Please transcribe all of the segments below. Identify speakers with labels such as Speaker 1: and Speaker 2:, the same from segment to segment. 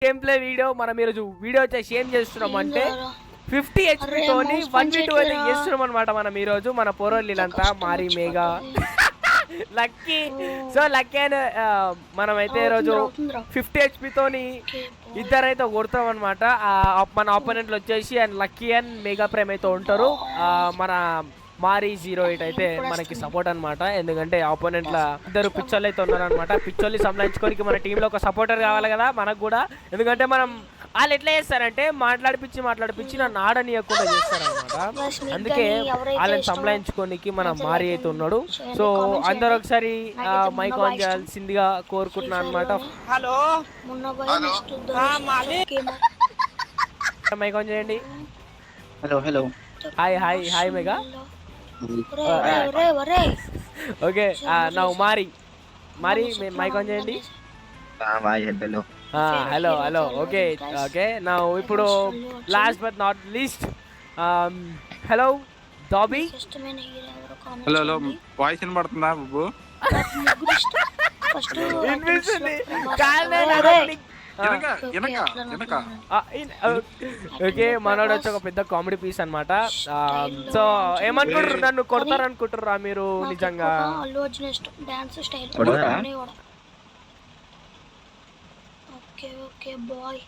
Speaker 1: Game play video మనం ఈరోజు video వచ్చేసి ఏం చేస్తున్నాం అంటే 50 HP తోని 1v2 అయితే చేస్తున్నాం అనమాట మనం ఈరోజు మన పోరోళ్ళంతా మారి మేఘా లక్కీ. సో లక్కీ అని మనమైతే ఈరోజు 50 HP తోని ఇద్దరైతే కొడతాం అనమాట. మన ఆపోనెంట్లు వచ్చేసి and lucky and mega prime అయితే ఉంటారు. మన మారి 08 అయితే మనకి సపోర్ట్ అనమాట. ఎందుకంటే ఆపోనెంట్ల ఇద్దరు పిచ్చోళ్ళు అయితే ఉన్నారనమాట. పిచ్చోళ్ళని సంలాయించుకోనికి మన టీంలో ఒక సపోర్టర్ కావాలి కదా మనకు కూడా. ఎందుకంటే మనం వాళ్ళు ఎట్లా చేస్తారంటే మాట్లాడిపించి నన్ను ఆడనీయకుండా చేస్తారనమాట. అందుకే వాళ్ళని సంలాయించుకోనికి మన మారి అయితే ఉన్నాడు. సో అందరూ ఒకసారి మైక్ ఆన్ చేయాల్సిందిగా కోరుకుంటున్నాను అనమాట.
Speaker 2: హలో
Speaker 1: మైక్ ఆన్ చేయండి.
Speaker 3: Hello hello
Speaker 1: hi hi hi Mega. Okay now మారి మైక్ ఆన్ చేయండి. Hello hello okay okay now ఇప్పుడు last but not least hello డాబీ.
Speaker 2: హలో హలో వాయిస్ వినబడుతుందా బాబు?
Speaker 1: ఓకే మనోడు వచ్చి ఒక పెద్ద కామెడీ పీస్ అనమాట. సో ఏమనుకుంటారు, నన్ను కొడతారనుకుంటారా మీరు నిజంగా?
Speaker 4: Okay okay bye.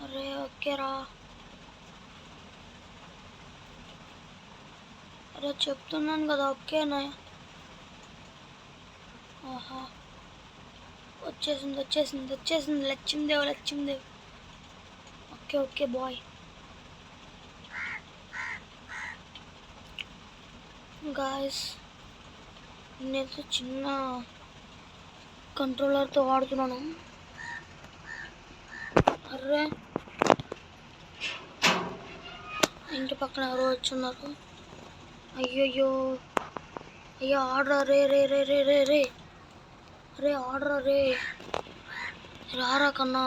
Speaker 4: అరే ఓకే రా. అరే చెప్తున్నాను కదా ఓకేనా. ఆహా వచ్చేసింది Lakshmidev. Okay okay bye. Guys నేనైతే చిన్న కంట్రోలర్తో వాడుతున్నాను. అర్రే ఇంటి పక్కన ఎవరో వచ్చున్నారు. అయ్యో ఆర్డర్ రే ఆర్డర్ రే రారా కన్నా.